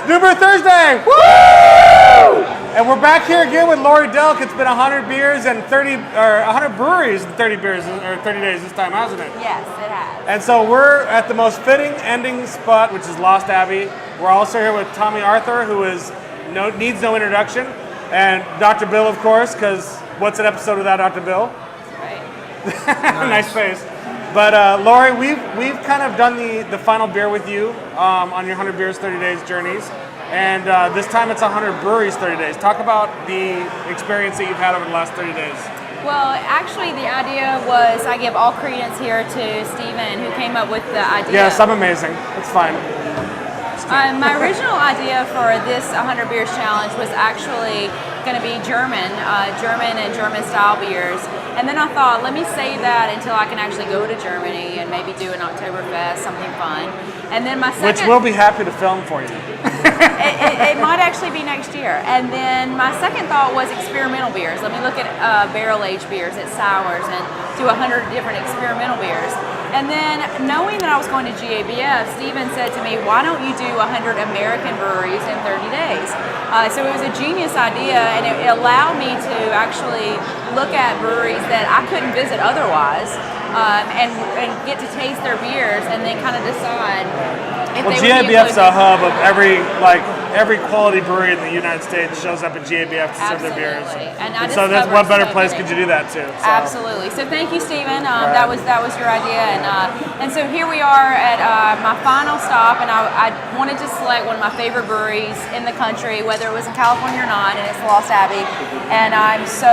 New Beer Thursday! Woo! And we're back here again with Laurie Delk. It's been 100 beers and 100 breweries and 30 beers or 30 days this time, hasn't it? Yes, it has. And so we're at the most fitting ending spot, which is Lost Abbey. We're also here with Tomme Arthur, who needs no introduction, and Dr. Bill, of course, because what's an episode without Dr. Bill? Right. Nice face. But Laurie, we've kind of done the final beer with you on your 100 beers, 30 days journeys, and this time it's 100 breweries, 30 days. Talk about the experience that you've had over the last 30 days. Well, actually, the idea was, I give all credence here to Steven, who came up with the idea. Yes, I'm amazing. It's fine. My original idea for this 100 Beers Challenge was actually going to be German and German style beers. And then I thought, let me save that until I can actually go to Germany and maybe do an Oktoberfest, something fun. And then my second... Which we'll be happy to film for you. it might actually be next year. And then my second thought was experimental beers. Let me look at barrel-aged beers, at sours, and do 100 different experimental beers. And then, knowing that I was going to GABF, Steven said to me, why don't you do 100 American breweries in 30 days? So it was a genius idea, and it allowed me to actually look at breweries that I couldn't visit otherwise, and get to taste their beers, and then kind of decide if they would be included. GABF's a hub of every quality brewery in the United States shows up at GABF to serve their beers. And so that's what better place could you do that to? So. Absolutely. So thank you, Steven. That was your idea, and so here we are at my final stop, and I wanted to select one of my favorite breweries in the country, whether it was in California or not, and it's Lost Abbey. And I'm so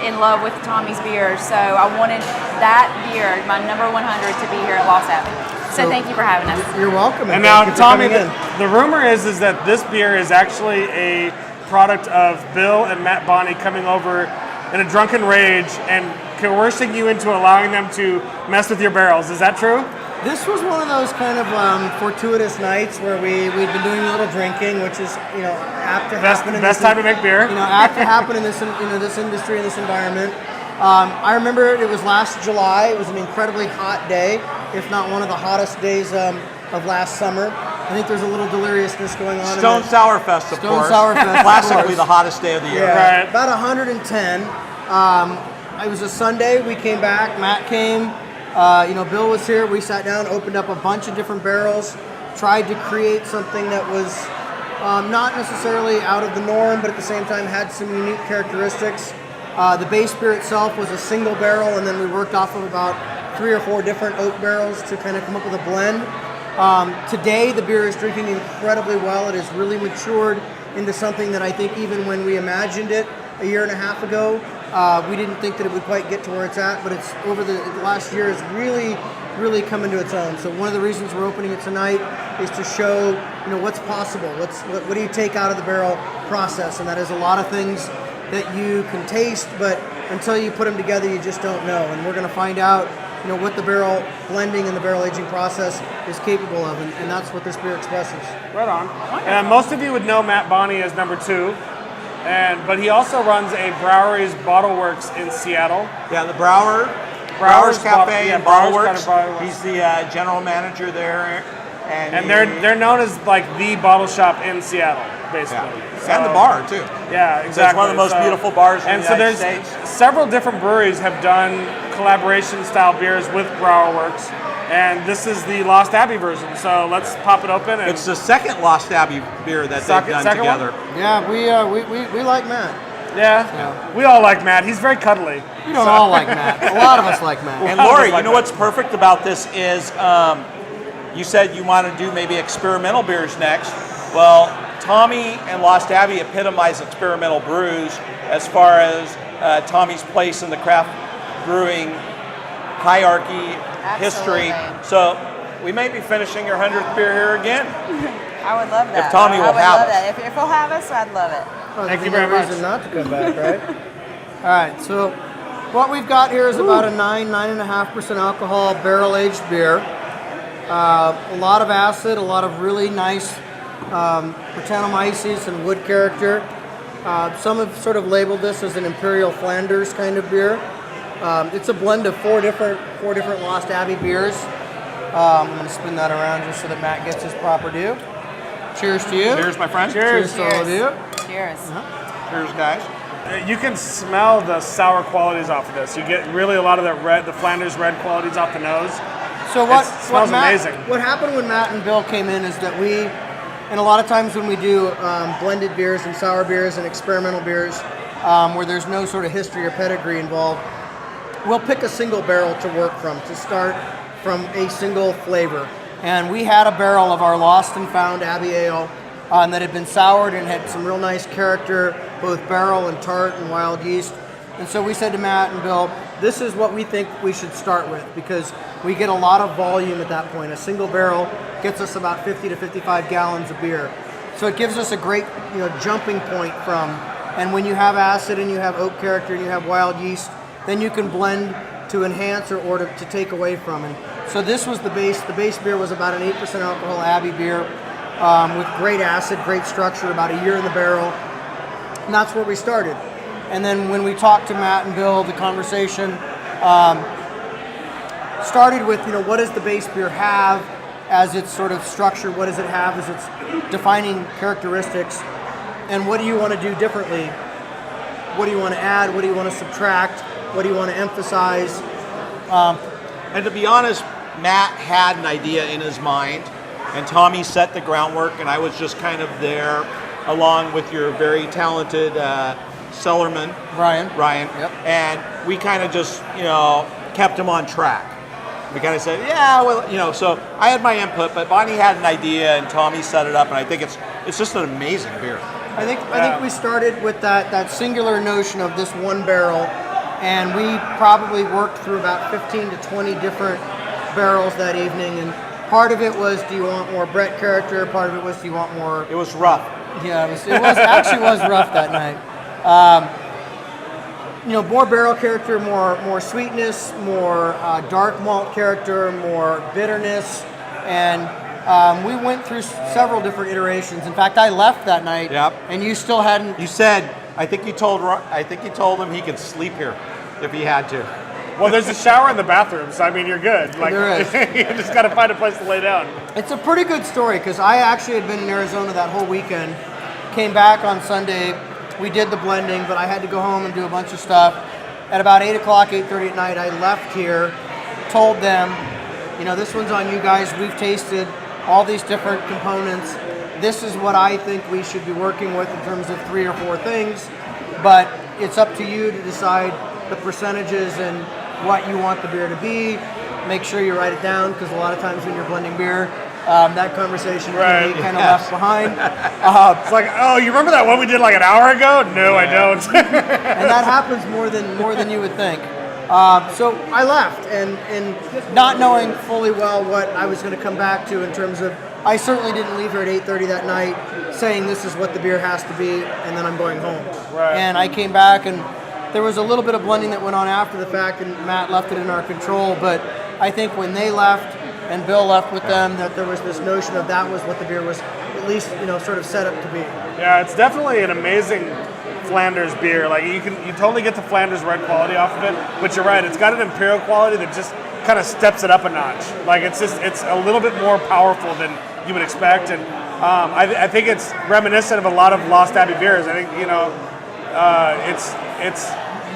in love with Tomme's beer, so I wanted that beer, my number 100, to be here at Lost Abbey. So thank you for having us. You're welcome. And now, Tomme, the rumor is that this beer is actually a product of Bill and Matt Bonney coming over in a drunken rage and coercing you into allowing them to mess with your barrels. Is that true? This was one of those kind of fortuitous nights where we'd been doing a little drinking, which is apt to happen. Best time to make beer. Apt to happen in this this industry, in this environment. I remember it was last July. It was an incredibly hot day, if not one of the hottest days of last summer. I think there's a little deliriousness going on. Stone Sour Fest, of course. Stone Sour Fest, classically the hottest day of the year. Yeah, right. About 110. It was a Sunday. We came back. Matt came. Bill was here. We sat down, opened up a bunch of different barrels, tried to create something that was not necessarily out of the norm, but at the same time had some unique characteristics. The base beer itself was a single barrel, and then we worked off of about 3 or 4 different oak barrels to kind of come up with a blend. Today, the beer is drinking incredibly well. It has really matured into something that I think even when we imagined it a year and a half ago, we didn't think that it would quite get to where it's at, but it's over the last year has really come into its own. So one of the reasons we're opening it tonight is to show what's possible. What do you take out of the barrel process? And that is a lot of things that you can taste, but until you put them together, you just don't know. And we're going to find out, what the barrel blending and the barrel aging process is capable of, and that's what this beer expresses. Right on. And most of you would know Matt Bonney as number 2, but he also runs a Brouwer's Bottle Works in Seattle. Yeah, the Brouwer's Cafe and Bottle Works. He's the general manager there, and they're known as like the bottle shop in Seattle, basically. Yeah. So, and the bar too. Yeah, exactly. So it's one of the most beautiful bars in the United States. Several different breweries have done collaboration style beers with Brouwer Works, and this is the Lost Abbey version. So let's pop it open. And it's the second Lost Abbey beer that they've done together. One? Yeah, we like Matt. Yeah, we all like Matt. He's very cuddly. We don't all like Matt. A lot of us like Matt. And Laurie, you know what's perfect about this is you said you want to do maybe experimental beers next. Well, Tomme and Lost Abbey epitomize experimental brews as far as Tomme's place in the craft brewing hierarchy, history. So we may be finishing your 100th beer here again. I would love that. If Tomme will have us. That. If he'll have us, I'd love it. Well, thank you very much. Reason not to come back, right? All right, so what we've got here is about a 9.5% alcohol barrel-aged beer. A lot of acid, a lot of really nice Brettanomyces and wood character. Some have sort of labeled this as an Imperial Flanders kind of beer. It's a blend of four different Lost Abbey beers. I'm going to spin that around just so that Matt gets his proper due. Cheers to you. Cheers, my friend. Cheers. To all of you. Cheers. Cheers, guys. You can smell the sour qualities off of this. You get really a lot of the Flanders red qualities off the nose. So what smells Matt, amazing. What happened when Matt and Bill came in is that and a lot of times when we do blended beers and sour beers and experimental beers, where there's no sort of history or pedigree involved, we'll pick a single barrel to work from, to start from a single flavor. And we had a barrel of our Lost and Found Abbey Ale that had been soured and had some real nice character, both barrel and tart and wild yeast. And so we said to Matt and Bill, this is what we think we should start with, because we get a lot of volume at that point. A single barrel gets us about 50 to 55 gallons of beer. So it gives us a great jumping point from, and when you have acid and you have oak character and you have wild yeast, then you can blend to enhance or to take away from. And so this was the base. The base beer was about an 8% alcohol Abbey beer with great acid, great structure, about a year in the barrel. And that's where we started. And then when we talked to Matt and Bill, the conversation started with, what does the base beer have as its sort of structure? What does it have as its defining characteristics? And what do you want to do differently? What do you want to add? What do you want to subtract? What do you want to emphasize? And to be honest, Matt had an idea in his mind, and Tomme set the groundwork, and I was just kind of there along with your very talented cellarman, Ryan. Yep. And we kind of just, kept him on track. We kind of said, yeah, well, so I had my input, but Bonney had an idea, and Tomme set it up, and I think it's just an amazing beer. I think we started with that singular notion of this one barrel, and we probably worked through about 15 to 20 different barrels that evening. And part of it was, do you want more Brett character? Part of it was, do you want more? It was rough. Yeah, it was actually was rough that night. More barrel character, more sweetness, more dark malt character, more bitterness, and we went through several different iterations. In fact, I left that night, Yep. and you still hadn't. You said, I think you told him he could sleep here if he had to. Well, there's a shower in the bathroom, so I mean, you're good. Like, There is. you just got to find a place to lay down. It's a pretty good story, because I actually had been in Arizona that whole weekend, came back on Sunday, we did the blending, but I had to go home and do a bunch of stuff. At about 8 o'clock, 8:30 at night, I left here, told them, this one's on you guys, we've tasted all these different components. This is what I think we should be working with in terms of 3 or 4 things, but it's up to you to decide the percentages and what you want the beer to be. Make sure you write it down, because a lot of times when you're blending beer, that conversation can be kind of left behind. It's like, oh, you remember that one we did like an hour ago? No, I don't. And that happens more than you would think. So I left, and not knowing fully well what I was going to come back to in terms of, I certainly didn't leave here at 8:30 that night saying this is what the beer has to be, and then I'm going home. Right. And I came back, and there was a little bit of blending that went on after the fact, and Matt left it in our control, but I think when they left, and Bill left with them, that there was this notion of that was what the beer was at least, sort of set up to be. Yeah, it's definitely an amazing Flanders beer. Like you totally get the Flanders red quality off of it, but you're right, it's got an imperial quality that just kind of steps it up a notch. Like it's a little bit more powerful than you would expect, and I think it's reminiscent of a lot of Lost Abbey beers. I think it's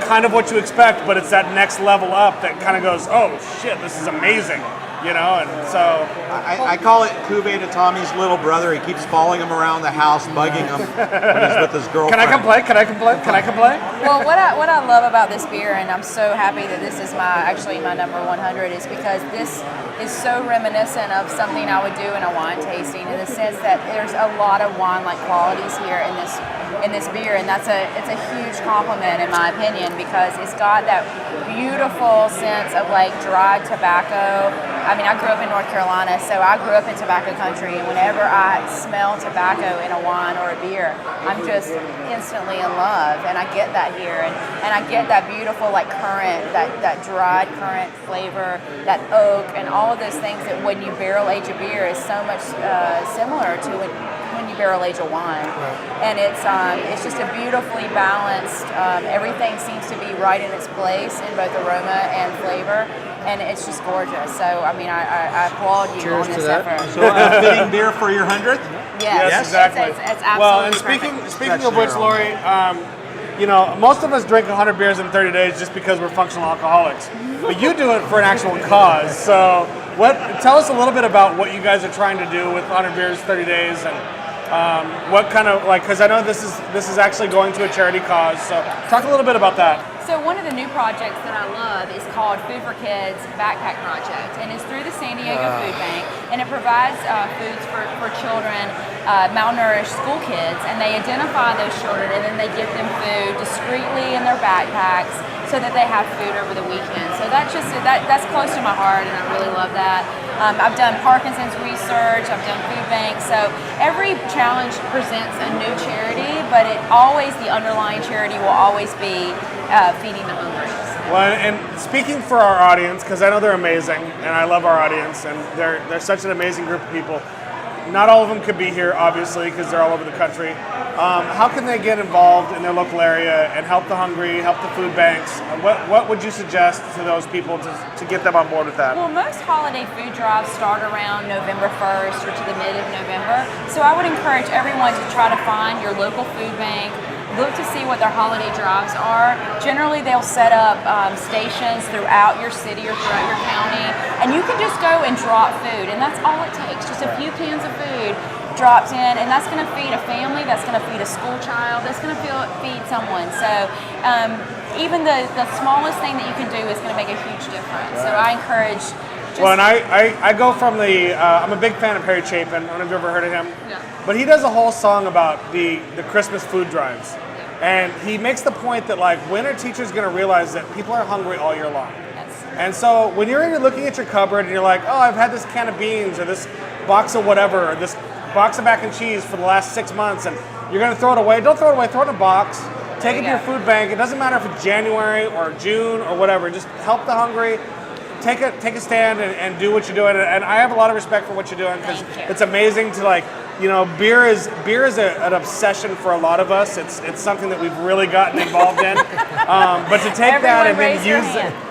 kind of what you expect, but it's that next level up that kind of goes, oh shit, this is amazing. And so I call it Cuvée to Tommy's little brother. He keeps following him around the house, bugging him when he's with his girlfriend. Can I complain? Well, what I love about this beer, and I'm so happy that this is my number 100, is because this is so reminiscent of something I would do in a wine tasting, in the sense that there's a lot of wine-like qualities here in this beer, and it's a huge compliment in my opinion, because it's got that beautiful sense of like dried tobacco. I mean, I grew up in North Carolina, so I grew up in tobacco country, and whenever I smell tobacco in a wine or a beer, I'm just instantly in love, and I get that here, and I get that beautiful like currant, that dried currant flavor, that oak, and all of those things that when you barrel age a beer is so much similar to when you barrel age a wine. Right. And it's just a beautifully balanced, everything seems to be right in its place in both aroma and flavor. and it's just gorgeous. So I mean, I applaud you Cheers on to this that. effort. So a fitting beer for your 100th? Yes, exactly. It's absolutely well, and perfect. speaking of which, Laurie, you know, most of us drink 100 beers in 30 days just because we're functional alcoholics. But you do it for an actual cause. So, tell us a little bit about what you guys are trying to do with 100 beers, 30 days, and what kind of because I know this is actually going to a charity cause. So, talk a little bit about that. So one of the new projects that I love is called Food for Kids Backpack Project, and it's through the San Diego Food Bank, and it provides foods for children, malnourished school kids, and they identify those children, and then they give them food discreetly in their backpacks so that they have food over the weekend. So that's close to my heart, and I really love that. I've done Parkinson's research, I've done food banks, so every challenge presents a new charity, but the underlying charity will always be feeding the hungry. Well, and speaking for our audience, because I know they're amazing, and I love our audience, and they're such an amazing group of people. Not all of them could be here, obviously, because they're all over the country. How can they get involved in their local area and help the hungry, help the food banks? What would you suggest to those people to get them on board with that? Well, most holiday food drives start around November 1st or to the mid of November. So I would encourage everyone to try to find your local food bank, look to see what their holiday drives are. Generally, they'll set up stations throughout your city or throughout your county, and you can just go and drop food, and that's all it takes, just a few cans of food dropped in, and that's going to feed a family, that's going to feed a school child, that's going to feed someone. So even the smallest thing that you can do is going to make a huge difference. So I encourage well, and I go from I'm a big fan of Harry Chapin. I don't know if you've ever heard of him. Yeah. But he does a whole song about the Christmas food drives. And he makes the point that when are teachers going to realize that people are hungry all year long? Yes. And so when you're looking at your cupboard and you're like, oh, I've had this can of beans or this box of whatever, or this box of mac and cheese for the last 6 months, and you're going to throw it away, don't throw it away, throw it in a box, take it to your food bank. It doesn't matter if it's January or June or whatever, just help the hungry. Take a stand and do what you're doing. And I have a lot of respect for what you're doing because it's amazing to beer is an obsession for a lot of us. It's something that we've really gotten involved in. But to take that and then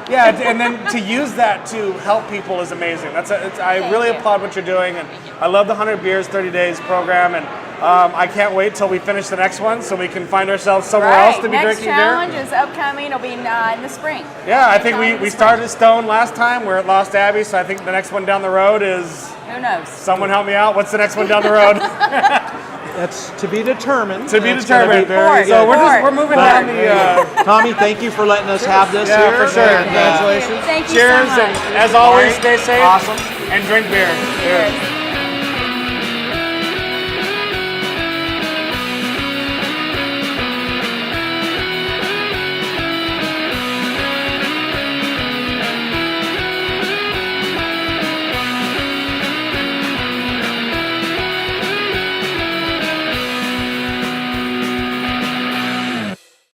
and then to use that to help people is amazing. I really applaud what you're doing, and I love the 100 Beers 30 Days program, and I can't wait till we finish the next one so we can find ourselves somewhere else to be drinking beer. Next challenge is upcoming. It'll be in the spring. Yeah, I think we started at Stone last time. We're at Lost Abbey, so I think the next one down the road is... Who knows? Someone help me out. What's the next one down the road? That's to be determined. To be determined. Very So we're moving down the... Tommy, thank you for letting us have this here. For sure. And, Congratulations. Thank you cheers, so much. and as always, stay safe. Awesome. And drink beer. Cheers.